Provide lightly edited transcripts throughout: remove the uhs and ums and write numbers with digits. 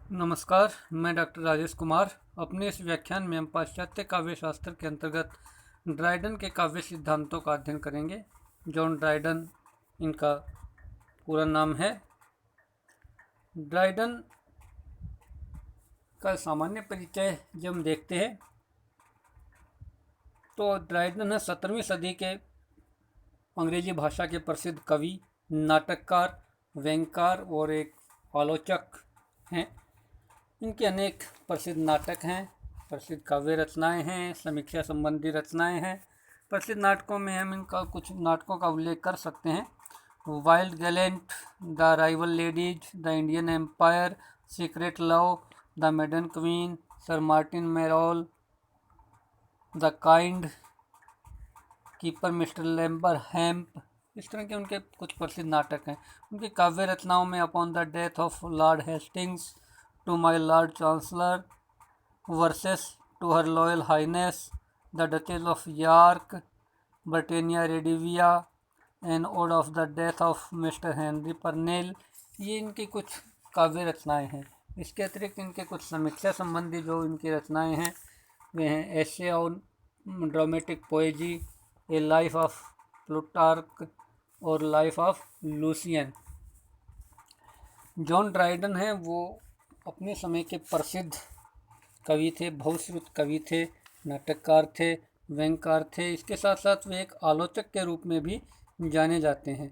नमस्कार, मैं डॉक्टर राजेश कुमार। अपने इस व्याख्यान में हम पाश्चात्य काव्य शास्त्र के अंतर्गत ड्राइडन के काव्य सिद्धांतों का अध्ययन करेंगे। जॉन ड्राइडन इनका पूरा नाम है। ड्राइडन का सामान्य परिचय जब हम देखते हैं तो ड्राइडन है 17वीं सदी के अंग्रेजी भाषा के प्रसिद्ध कवि, नाटककार, व्यंगकार और एक आलोचक हैं। इनके अनेक प्रसिद्ध नाटक हैं, प्रसिद्ध काव्य रचनाएं हैं, समीक्षा संबंधी रचनाएं हैं। प्रसिद्ध नाटकों में हम इनका कुछ नाटकों का उल्लेख कर सकते हैं। Wild Gallant, the Rival Ladies, the Indian Emperor, Secret Love, the Maiden Queen, Sir Martin Marall, the Kind Keeper, Mister Limberham. इस तरह के उनके कुछ प्रसिद्ध नाटक हैं। उनकी काव्य रचनाओं में upon the death of Lord Hastings, to my Lord Chancellor, verses to her loyal highness, the Duchess of York, Britannia Rediviva, an ode of the death of Mister Henry Purcell, ये इनकी कुछ काव्य रचनाएं हैं। इसके अतिरिक्त इनके कुछ समीक्षा संबंधी जो इनकी रचनाएं हैं वे हैं essay on dramatic poesy, a life of Plutarch और life of Lucian. John Dryden है वो अपने समय के प्रसिद्ध कवि थे, बहुश्रुत कवि थे, नाटककार थे, व्यंगकार थे। इसके साथ साथ वे एक आलोचक के रूप में भी जाने जाते हैं।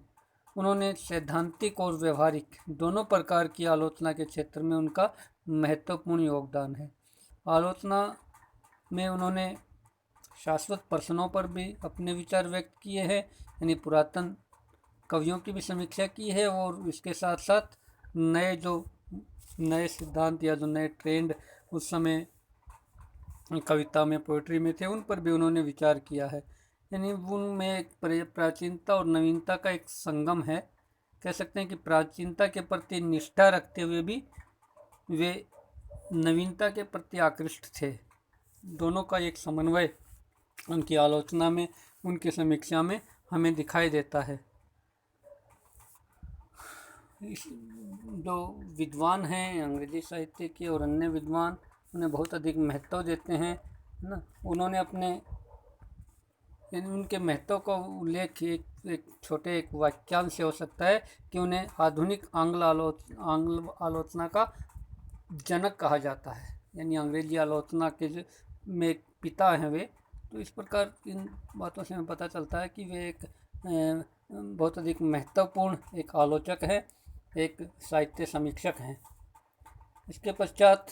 उन्होंने सैद्धांतिक और व्यवहारिक दोनों प्रकार की आलोचना के क्षेत्र में उनका महत्वपूर्ण योगदान है। आलोचना में उन्होंने शाश्वत प्रश्नों पर भी अपने विचार व्यक्त किए हैं, यानी पुरातन कवियों की भी समीक्षा की है, और इसके साथ साथ नए सिद्धांत या जो नए ट्रेंड उस समय कविता में, पोइट्री में थे, उन पर भी उन्होंने विचार किया है। यानी उनमें एक प्राचीनता और नवीनता का एक संगम है। कह सकते हैं कि प्राचीनता के प्रति निष्ठा रखते हुए भी वे नवीनता के प्रति आकृष्ट थे। दोनों का एक समन्वय उनकी आलोचना में, उनकी समीक्षा में हमें दिखाई देता है। जो विद्वान हैं अंग्रेजी साहित्य के और अन्य विद्वान, उन्हें बहुत अधिक महत्व देते हैं, है ना। उन्होंने अपने यानी उनके महत्व का उल्लेख एक छोटे एक वाक्यांश से हो सकता है कि उन्हें आधुनिक आंग्ल आलोचना का जनक कहा जाता है। यानी अंग्रेजी आलोचना के जो में पिता हैं वे। तो इस प्रकार इन बातों से हमें पता चलता है कि वे एक बहुत अधिक महत्वपूर्ण एक आलोचक है, एक साहित्य समीक्षक हैं। इसके पश्चात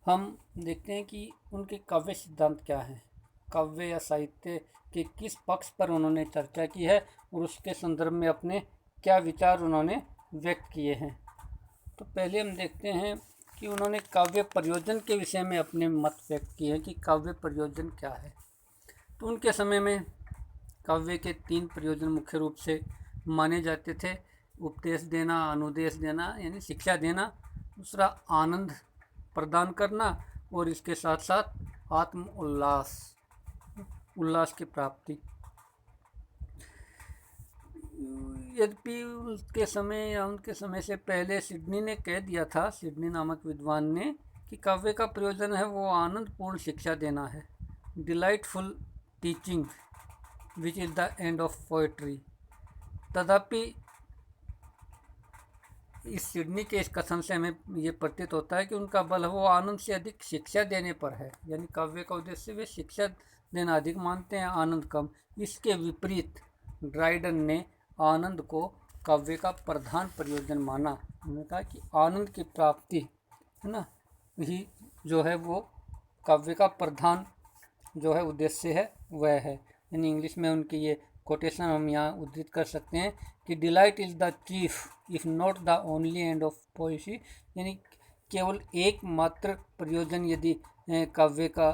हम देखते हैं कि उनके काव्य सिद्धांत क्या हैं, काव्य या साहित्य के किस पक्ष पर उन्होंने चर्चा की है और उसके संदर्भ में अपने क्या विचार उन्होंने व्यक्त किए हैं। तो पहले हम देखते हैं कि उन्होंने काव्य प्रयोजन के विषय में अपने मत व्यक्त किए हैं कि काव्य प्रयोजन क्या है। तो उनके समय में काव्य के 3 प्रयोजन मुख्य रूप से माने जाते थे। उपदेश देना, अनुदेश देना यानी शिक्षा देना, दूसरा आनंद प्रदान करना, और इसके साथ साथ आत्म उल्लास की प्राप्ति। यद्यपि उनके समय से पहले सिडनी ने कह दिया था, सिडनी नामक विद्वान ने, कि काव्य का प्रयोजन है वो आनंदपूर्ण शिक्षा देना है, delightful teaching which is the end of poetry. तथापि इस सिडनी के इस कथन से हमें ये प्रतीत होता है कि उनका बल वो आनंद से अधिक शिक्षा देने पर है। यानी काव्य का उद्देश्य वे शिक्षा देना अधिक मानते हैं, आनंद कम। इसके विपरीत ड्राइडन ने आनंद को काव्य का प्रधान प्रयोजन माना। उन्होंने कहा कि आनंद की प्राप्ति, है ना, ही जो है वो काव्य का प्रधान जो है उद्देश्य है वह है। यानी इंग्लिश में उनकी ये कोटेशन हम यहाँ उद्धृत कर सकते हैं कि delight is the chief if not the only end of Poaceae. यानी केवल एकमात्र प्रयोजन यदि काव्य का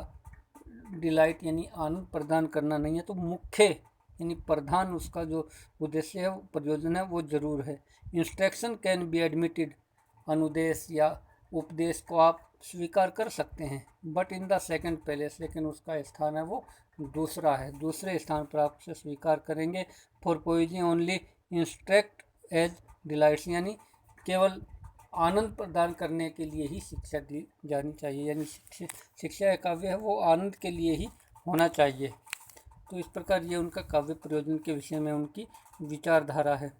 डिलाइट यानी आनंद प्रदान करना नहीं है, तो मुख्य यानी प्रधान उसका जो उद्देश्य है, प्रयोजन है, वो जरूर है। इंस्ट्रक्शन कैन बी एडमिटेड, अनुदेश या उपदेश को आप स्वीकार कर सकते हैं, but in the second place, लेकिन उसका स्थान है वो दूसरा है, दूसरे स्थान पर आप उसे स्वीकार करेंगे। For poesy only instruct as delights, यानी केवल आनंद प्रदान करने के लिए ही शिक्षा दी जानी चाहिए, यानी शिक्षा या काव्य है वो आनंद के लिए ही होना चाहिए। तो इस प्रकार ये उनका काव्य प्रयोजन के विषय में उनकी विचारधारा है।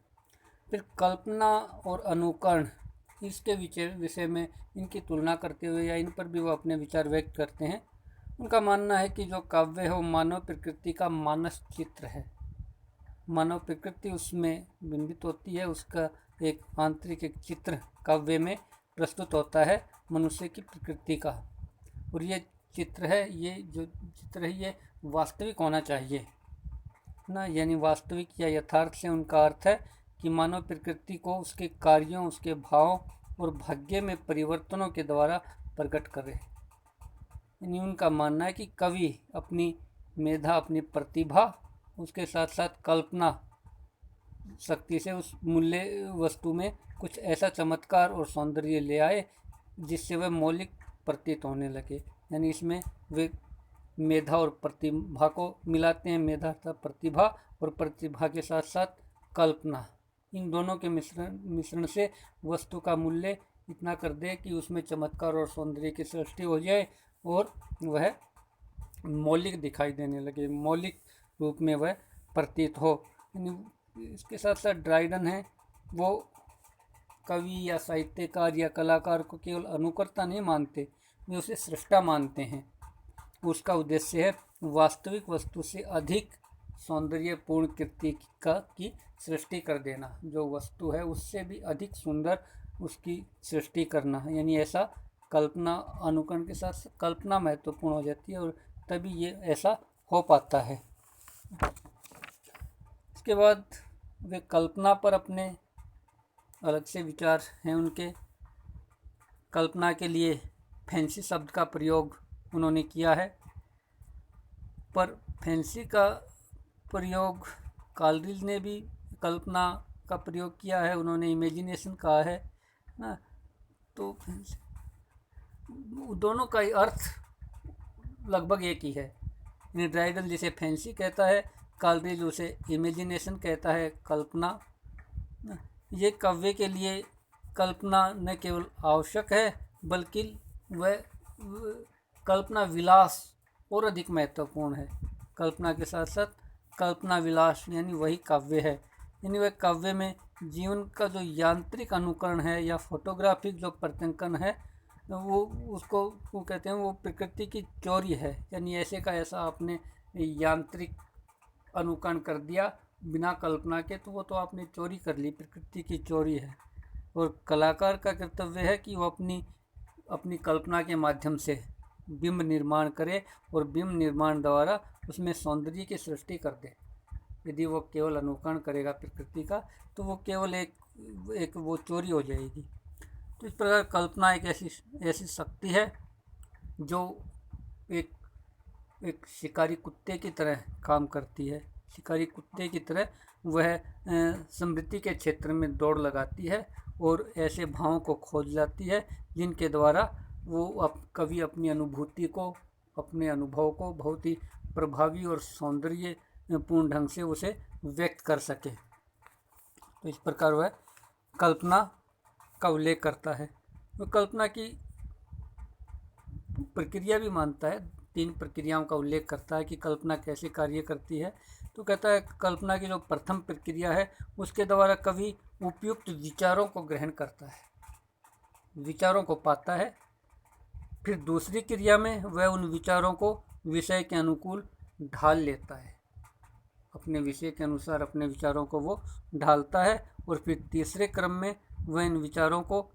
फिर कल्पना और अनुकरण, इसके विषय में इनकी तुलना करते हुए या इन पर भी वो अपने विचार व्यक्त करते हैं। उनका मानना है कि जो काव्य है वो मानव प्रकृति का मानस चित्र है। मानव प्रकृति उसमें बिंबित होती है, उसका एक आंतरिक एक चित्र काव्य में प्रस्तुत होता है मनुष्य की प्रकृति का। और ये चित्र है, ये जो चित्र है ये वास्तविक होना चाहिए ना, यानी वास्तविक या यथार्थ से उनका अर्थ है कि मानव प्रकृति को उसके कार्यों, उसके भाव और भाग्य में परिवर्तनों के द्वारा प्रकट करे। यानी उनका मानना है कि कवि अपनी मेधा, अपनी प्रतिभा, उसके साथ साथ कल्पना शक्ति से उस मूल्य वस्तु में कुछ ऐसा चमत्कार और सौंदर्य ले आए जिससे वह मौलिक प्रतीत होने लगे। यानी इसमें वे मेधा और प्रतिभा को मिलाते हैं, मेधा अर्थात प्रतिभा, और प्रतिभा के साथ साथ कल्पना, इन दोनों के मिश्रण से वस्तु का मूल्य इतना कर दे कि उसमें चमत्कार और सौंदर्य की सृष्टि हो जाए और वह मौलिक दिखाई देने लगे, मौलिक रूप में वह प्रतीत हो। इसके साथ साथ ड्राइडन है वो कवि या साहित्यकार या कलाकार को केवल अनुकर्ता नहीं मानते, वे उसे सृष्टा मानते हैं। उसका उद्देश्य है वास्तविक वस्तु से अधिक सौंदर्यपूर्ण कृति की सृष्टि कर देना, जो वस्तु है उससे भी अधिक सुंदर उसकी सृष्टि करना। यानी ऐसा कल्पना, अनुकरण के साथ कल्पना महत्वपूर्ण हो जाती है और तभी ये ऐसा हो पाता है। इसके बाद वे कल्पना पर अपने अलग से विचार हैं उनके। कल्पना के लिए फैंसी शब्द का प्रयोग उन्होंने किया है, पर फैंसी का प्रयोग कालरिज ने भी कल्पना का प्रयोग किया है, उन्होंने इमेजिनेशन कहा है ना। तो दोनों का अर्थ लगभग एक ही है। ड्राइडन जिसे फैंसी कहता है, कालरिज उसे इमेजिनेशन कहता है, कल्पना। ये काव्य के लिए कल्पना न केवल आवश्यक है बल्कि वह कल्पना विलास और अधिक महत्वपूर्ण है। कल्पना के साथ साथ कल्पना विलास यानी वही काव्य है। यानी वह काव्य में जीवन का जो यांत्रिक अनुकरण है या फोटोग्राफिक जो प्रत्यंकन है वो उसको वो कहते हैं वो प्रकृति की चोरी है। यानी ऐसे का ऐसा आपने यांत्रिक अनुकरण कर दिया बिना कल्पना के, तो वो तो आपने चोरी कर ली, प्रकृति की चोरी है। और कलाकार का कर्तव्य है कि वो अपनी कल्पना के माध्यम से बिंब निर्माण करे और बिंब निर्माण द्वारा उसमें सौंदर्य की सृष्टि कर दे। यदि वो केवल अनुकरण करेगा प्रकृति का तो वो केवल एक वो चोरी हो जाएगी। तो इस प्रकार कल्पना एक ऐसी शक्ति है जो एक शिकारी कुत्ते की तरह काम करती है। शिकारी कुत्ते की तरह वह स्मृति के क्षेत्र में दौड़ लगाती है और ऐसे भावों को खोज लाती है जिनके द्वारा वो कवि अपनी अनुभूति को, अपने अनुभव को बहुत ही प्रभावी और सौंदर्यपूर्ण ढंग से उसे व्यक्त कर सके। तो इस प्रकार वह कल्पना का उल्लेख करता है। वो कल्पना की प्रक्रिया भी मानता है, 3 प्रक्रियाओं का उल्लेख करता है कि कल्पना कैसे कार्य करती है। तो कहता है कल्पना की जो प्रथम प्रक्रिया है उसके द्वारा कवि उपयुक्त विचारों को ग्रहण करता है, विचारों को पाता है। फिर दूसरी क्रिया में वह उन विचारों को विषय के अनुकूल ढाल लेता है, अपने विषय के अनुसार अपने विचारों को वो ढालता है। और फिर तीसरे क्रम में वह इन विचारों को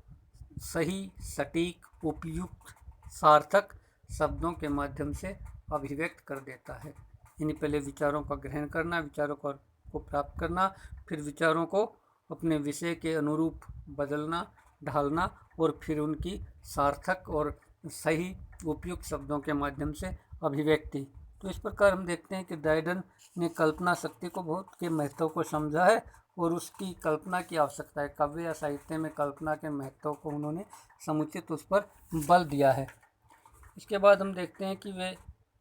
सही, सटीक, उपयुक्त, सार्थक शब्दों के माध्यम से अभिव्यक्त कर देता है। यानी पहले विचारों का ग्रहण करना, विचारों को प्राप्त करना, फिर विचारों को अपने विषय के अनुरूप बदलना, ढालना और फिर उनकी सार्थक और सही उपयुक्त शब्दों के माध्यम से अभिव्यक्ति। तो इस प्रकार हम देखते हैं कि ड्राइडन ने कल्पना शक्ति को बहुत के महत्व को समझा है और उसकी कल्पना की आवश्यकता है। काव्य या साहित्य में कल्पना के महत्व को उन्होंने समुचित उस पर बल दिया है। इसके बाद हम देखते हैं कि वे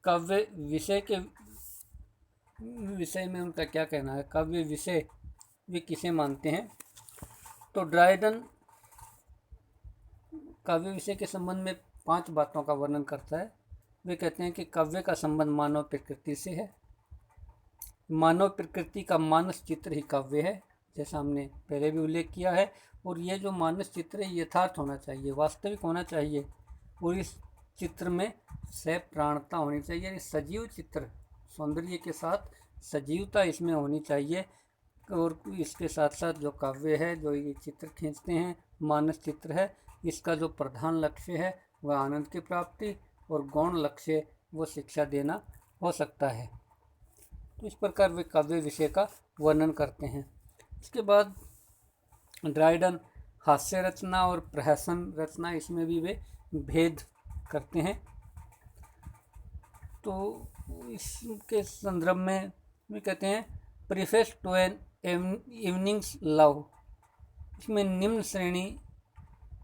काव्य विषय के विषय में उनका क्या कहना है। काव्य विषय वे किसे मानते हैं। तो ड्राइडन काव्य विषय के संबंध में 5 बातों का वर्णन करता है। वे कहते हैं कि काव्य का संबंध मानव प्रकृति से है, मानव प्रकृति का मानस चित्र ही काव्य है, जैसा हमने पहले भी उल्लेख किया है। और ये जो मानस चित्र है यथार्थ होना चाहिए, वास्तविक होना चाहिए, और इस चित्र में सप्राणता होनी चाहिए, यानी सजीव चित्र, सौंदर्य के साथ सजीवता इसमें होनी चाहिए। और इसके साथ साथ जो काव्य है, जो ये चित्र खींचते हैं, मानस चित्र है, इसका जो प्रधान लक्ष्य है वह आनंद की प्राप्ति, और गौण लक्ष्य वो शिक्षा देना हो सकता है। तो इस प्रकार वे काव्य विषय का वर्णन करते हैं। इसके बाद ड्राइडन हास्य रचना और प्रहसन रचना, इसमें भी वे भेद करते हैं। तो इसके संदर्भ में वे कहते हैं preface to an evening's love, इसमें निम्न श्रेणी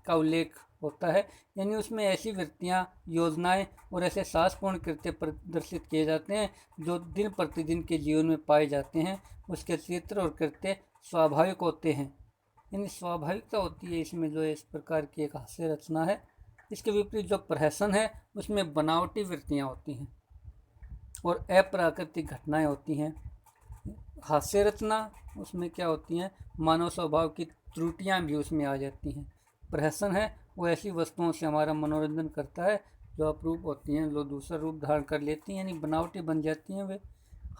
का उल्लेख होता है, यानी उसमें ऐसी वृत्तियाँ, योजनाएं और ऐसे साहसपूर्ण कृत्य प्रदर्शित किए जाते हैं जो दिन प्रतिदिन के जीवन में पाए जाते हैं। उसके चित्र और कृत्य स्वाभाविक होते हैं, यानी स्वाभाविकता होती है इसमें, जो इस प्रकार की एक हास्य रचना है। इसके विपरीत जो प्रहसन है उसमें बनावटी वृत्तियाँ होती हैं और अप्राकृतिक घटनाएं होती हैं। हास्य रचना उसमें क्या होती हैं, मानव स्वभाव की त्रुटियां भी उसमें आ जाती हैं। प्रहसन है वो ऐसी वस्तुओं से हमारा मनोरंजन करता है जो अपरूप होती हैं, जो दूसरा रूप धारण कर लेती हैं, यानी बनावटी बन जाती हैं वे।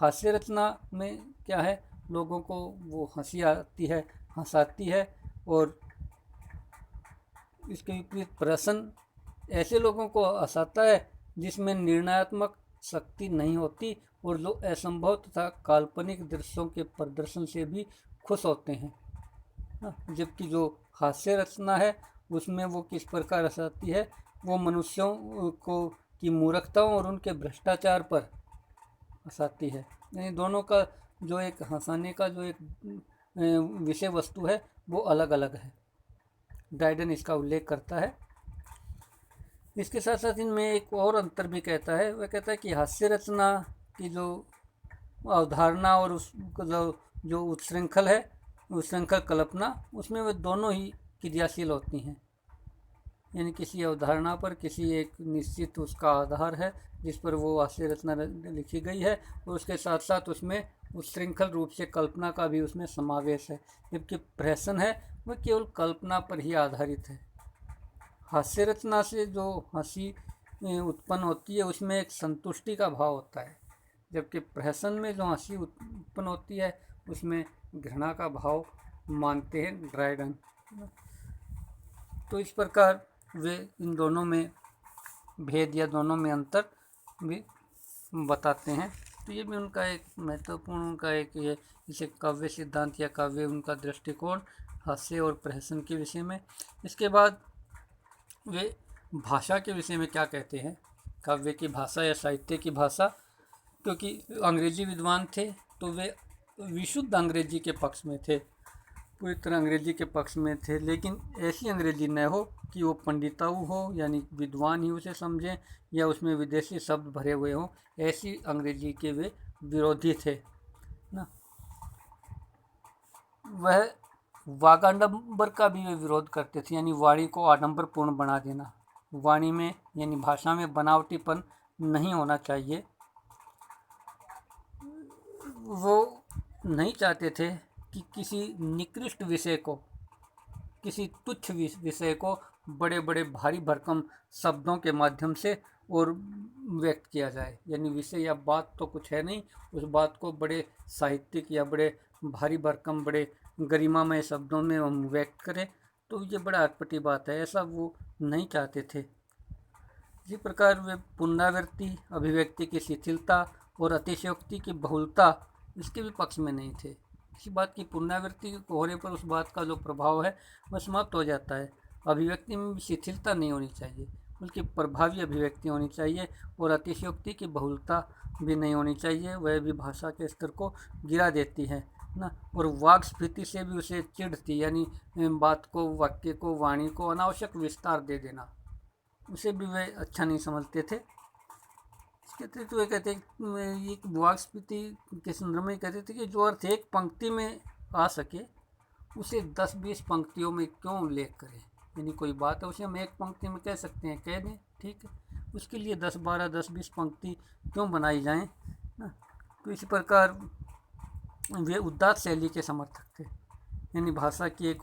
हास्य रचना में क्या है, लोगों को वो हंसी आती है, हंसाती है। और इसके विपरीत प्रहसन ऐसे लोगों को हंसाता है जिसमें निर्णयात्मक शक्ति नहीं होती और जो असंभव तथा काल्पनिक दृश्यों के प्रदर्शन से भी खुश होते हैं। जबकि जो हास्य रचना है उसमें वो किस प्रकार हंसाती है, वो मनुष्यों को की मूर्खताओं और उनके भ्रष्टाचार पर हंसाती है। यानी दोनों का जो एक हंसाने का जो एक विषय वस्तु है वो अलग अलग है। ड्राइडन इसका उल्लेख करता है। इसके साथ साथ इनमें एक और अंतर भी कहता है। वह कहता है कि हास्य रचना की जो अवधारणा और उस जो उत्श्रृंखल है, उत्श्रृंखल कल्पना, उसमें वे दोनों ही क्रियाशील होती हैं। यानी किसी अवधारणा पर किसी एक निश्चित उसका आधार है जिस पर वो हास्य रचना लिखी गई है, और उसके साथ साथ उसमें उत्श्रृंखल रूप से कल्पना का भी उसमें समावेश है। जबकि प्रहसन है वह केवल कल्पना पर ही आधारित है। हास्य रचना से जो हंसी उत्पन्न होती है उसमें एक संतुष्टि का भाव होता है, जबकि प्रहसन में जो हंसी उत्पन्न होती है उसमें घृणा का भाव मानते हैं ड्राइडन। तो इस प्रकार वे इन दोनों में भेद या दोनों में अंतर भी बताते हैं। तो ये भी उनका एक महत्वपूर्ण उनका एक ये इसे काव्य सिद्धांत या काव्य उनका दृष्टिकोण हास्य और प्रहसन के विषय में। इसके बाद वे भाषा के विषय में क्या कहते हैं, काव्य की भाषा या साहित्य की भाषा। क्योंकि अंग्रेजी विद्वान थे तो वे विशुद्ध अंग्रेजी के पक्ष में थे, पूरी तरह अंग्रेजी के पक्ष में थे, लेकिन ऐसी अंग्रेजी न हो कि वो पंडिताऊ हो, यानी विद्वान ही उसे समझें, या उसमें विदेशी शब्द भरे हुए हों। ऐसी अंग्रेजी के वे विरोधी थे ना। वह वागाडंबर का भी वे विरोध करते थे, यानी वाणी को आडंबरपूर्ण बना देना। वाणी में यानी भाषा में बनावटीपन नहीं होना चाहिए। वो नहीं चाहते थे कि किसी निकृष्ट विषय को, किसी तुच्छ विषय को बड़े बड़े भारी भरकम शब्दों के माध्यम से और व्यक्त किया जाए। यानी विषय या बात तो कुछ है नहीं, उस बात को बड़े साहित्यिक या बड़े भारी भरकम बड़े गरिमामय शब्दों में हम व्यक्त करें, तो ये बड़ा अटपटी बात है, ऐसा वो नहीं चाहते थे। इसी प्रकार वे पुनरावृत्ति, अभिव्यक्ति की शिथिलता और अतिशयोक्ति की बहुलता, इसके भी पक्ष में नहीं थे। किसी बात की पुनरावृत्ति होने पर उस बात का जो प्रभाव है वह समाप्त हो जाता है। अभिव्यक्ति में भी शिथिलता नहीं होनी चाहिए, बल्कि प्रभावी अभिव्यक्ति होनी चाहिए, और अतिशयोक्ति की बहुलता भी नहीं होनी चाहिए, वह भी भाषा के स्तर को गिरा देती है ना। और वाक्स्फीति से भी उसे चिढ़ती, यानी बात को, वाक्य को, वाणी को अनावश्यक विस्तार दे देना, उसे भी वे अच्छा नहीं समझते थे। इसके अतिरिक्त वे कहते एक वाक्स्फीति के संदर्भ में कहते थे कि जो अर्थ एक पंक्ति में आ सके उसे 10-20 पंक्तियों में क्यों उल्लेख करें। यानी कोई बात है उसे हम एक पंक्ति में कह सकते हैं, कह दें, ठीक है। उसके लिए 10-12, 10-20 पंक्ति क्यों बनाई जाएं ना। तो इसी प्रकार वे उदात्त शैली के समर्थक थे, यानी भाषा की एक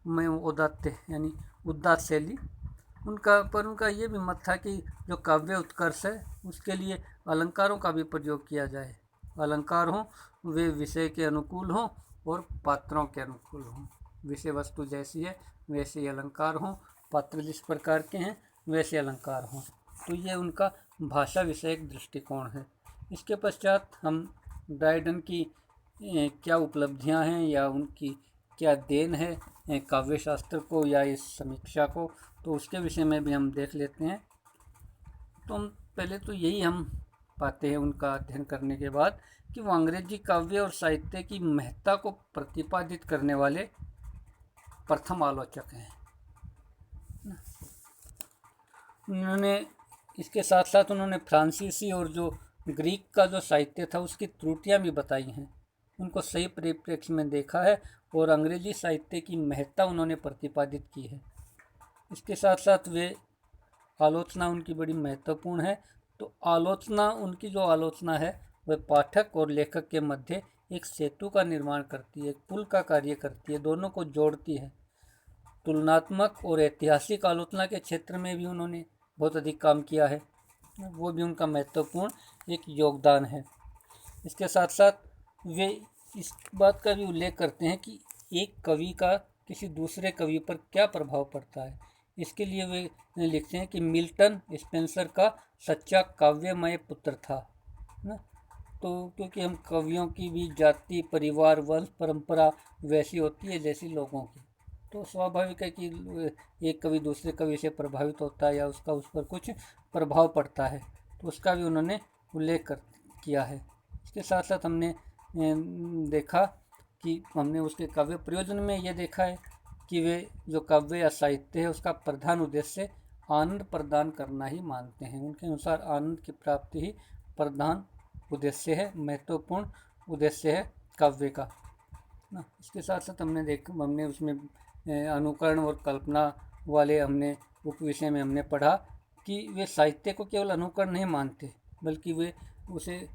में उदात्त यानी उदात्त शैली उनका। पर उनका ये भी मत था कि जो काव्य उत्कर्ष है उसके लिए अलंकारों का भी प्रयोग किया जाए। अलंकार हों वे विषय के अनुकूल हों और पात्रों के अनुकूल हों। विषय वस्तु जैसी है वैसे ही अलंकार हों, पात्र जिस प्रकार के हैं वैसे अलंकार हों। तो ये उनका भाषा विषयक दृष्टिकोण है। इसके पश्चात हम ड्राइडन की क्या उपलब्धियां हैं या उनकी क्या देन है काव्य शास्त्र को या इस समीक्षा को, तो उसके विषय में भी हम देख लेते हैं। तो हम पहले तो यही हम पाते हैं उनका अध्ययन करने के बाद कि वो अंग्रेजी काव्य और साहित्य की महत्ता को प्रतिपादित करने वाले प्रथम आलोचक हैं। उन्होंने इसके साथ साथ उन्होंने फ्रांसीसी और जो ग्रीक का जो साहित्य था उसकी त्रुटियां भी बताई हैं, उनको सही परिप्रेक्ष्य में देखा है और अंग्रेजी साहित्य की महत्ता उन्होंने प्रतिपादित की है। इसके साथ साथ वे आलोचना उनकी बड़ी महत्वपूर्ण है। तो आलोचना उनकी जो आलोचना है वह पाठक और लेखक के मध्य एक सेतु का निर्माण करती है, एक पुल का कार्य करती है, दोनों को जोड़ती है। तुलनात्मक और ऐतिहासिक आलोचना के क्षेत्र में भी उन्होंने बहुत अधिक काम किया है, वो भी उनका महत्वपूर्ण एक योगदान है। इसके साथ साथ वे इस बात का भी उल्लेख करते हैं कि एक कवि का किसी दूसरे कवि पर क्या प्रभाव पड़ता है। इसके लिए वे लिखते हैं कि मिल्टन स्पेंसर का सच्चा काव्यमय पुत्र था ना। तो क्योंकि हम कवियों की भी जाति, परिवार, वंश, परंपरा वैसी होती है जैसी लोगों की, तो स्वाभाविक है कि एक कवि दूसरे कवि से प्रभावित होता है या उसका उस पर कुछ प्रभाव पड़ता है, तो उसका भी उन्होंने उल्लेख किया है। इसके साथ साथ हमने देखा कि हमने उसके काव्य प्रयोजन में ये देखा है कि वे जो काव्य या साहित्य है उसका प्रधान उद्देश्य आनंद प्रदान करना ही मानते हैं। उनके अनुसार आनंद की प्राप्ति ही प्रधान उद्देश्य है, महत्वपूर्ण उद्देश्य है काव्य का ना। इसके साथ साथ हमने उसमें अनुकरण और कल्पना वाले हमने उप विषय में हमने पढ़ा कि वे साहित्य को केवल अनुकरण नहीं मानते बल्कि वे उसे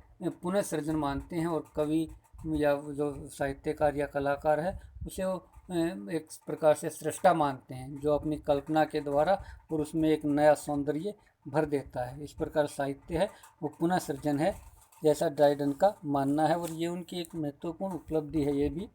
पुनः सृजन मानते हैं, और कवि या जो साहित्यकार या कलाकार है उसे वो एक प्रकार से सृष्टा मानते हैं जो अपनी कल्पना के द्वारा और उसमें एक नया सौंदर्य भर देता है। इस प्रकार साहित्य है वो पुनः सृजन है, जैसा ड्राइडन का मानना है, और ये उनकी एक महत्वपूर्ण उपलब्धि है। ये भी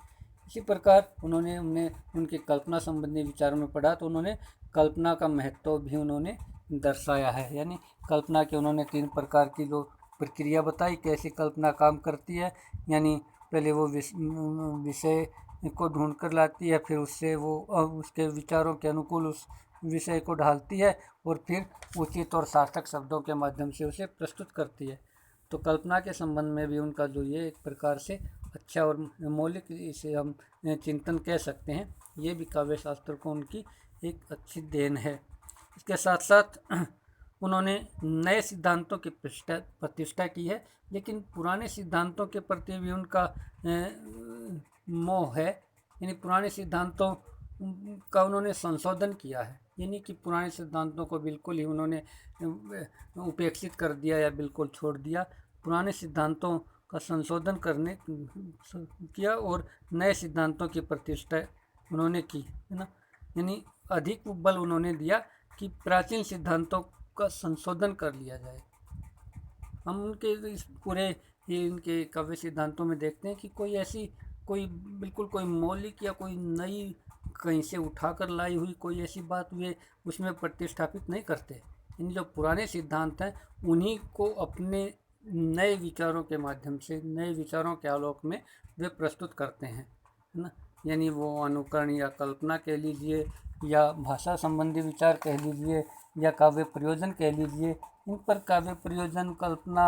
इसी प्रकार हमने उनके कल्पना संबंधी विचारों में पढ़ा तो उन्होंने कल्पना का महत्व भी उन्होंने दर्शाया है। यानी कल्पना के उन्होंने 3 प्रकार की जो प्रक्रिया बताई, कैसे कल्पना काम करती है। यानी पहले वो विषय को ढूंढ कर लाती है, फिर उससे वो उसके विचारों के अनुकूल उस विषय को ढालती है और फिर उचित और सार्थक शब्दों के माध्यम से उसे प्रस्तुत करती है। तो कल्पना के संबंध में भी उनका जो ये एक प्रकार से अच्छा और मौलिक इसे हम चिंतन कह सकते हैं, ये भी काव्य शास्त्र को उनकी एक अच्छी देन है। इसके साथ साथ उन्होंने नए सिद्धांतों की प्रतिष्ठा की है, लेकिन पुराने सिद्धांतों के प्रति भी उनका मोह है। यानी पुराने सिद्धांतों का उन्होंने संशोधन किया है, यानी कि पुराने सिद्धांतों को बिल्कुल ही उन्होंने उपेक्षित कर दिया या बिल्कुल छोड़ दिया। पुराने सिद्धांतों का संशोधन किया और नए सिद्धांतों की प्रतिष्ठा उन्होंने की, है ना। यानी अधिक बल उन्होंने दिया कि प्राचीन सिद्धांतों का संशोधन कर लिया जाए। हम उनके इस पूरे इनके काव्य सिद्धांतों में देखते हैं कि कोई बिल्कुल कोई मौलिक या कोई नई कहीं से उठाकर लाई हुई कोई ऐसी बात वे उसमें प्रतिष्ठापित नहीं करते। इन जो पुराने सिद्धांत हैं उन्हीं को अपने नए विचारों के माध्यम से, नए विचारों के आलोक में वे प्रस्तुत करते हैं, है ना। यानी वो अनुकरण या कल्पना कह लीजिए या भाषा संबंधी विचार कह लीजिए या काव्य प्रयोजन कह लीजिए, इन पर काव्य प्रयोजन, कल्पना,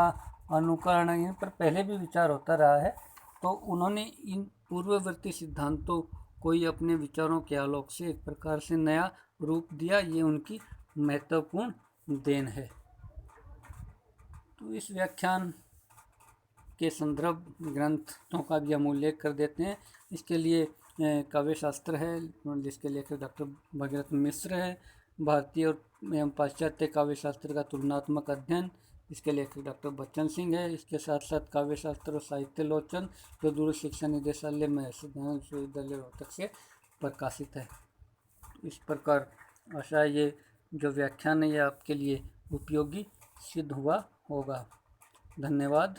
अनुकरण, इन पर पहले भी विचार होता रहा है। तो उन्होंने इन पूर्ववर्ती सिद्धांतों को ही अपने विचारों के आलोक से एक प्रकार से नया रूप दिया, ये उनकी महत्वपूर्ण देन है। तो इस व्याख्यान के संदर्भ ग्रंथों का भी हम उल्लेख कर देते हैं। इसके लिए काव्य शास्त्र है, जिसके लेखक डॉक्टर भगीरथ मिश्र है। भारतीय और एवं पाश्चात्य काव्य शास्त्र का तुलनात्मक अध्ययन, इसके लेखक डॉक्टर बच्चन सिंह है। इसके साथ साथ काव्य शास्त्र और साहित्य लोचन, जो दूर शिक्षा निदेशालय में विश्वविद्यालय रोहतक से प्रकाशित है। इस प्रकार आशा है ये जो व्याख्यान है ये आपके लिए उपयोगी सिद्ध हुआ होगा। धन्यवाद।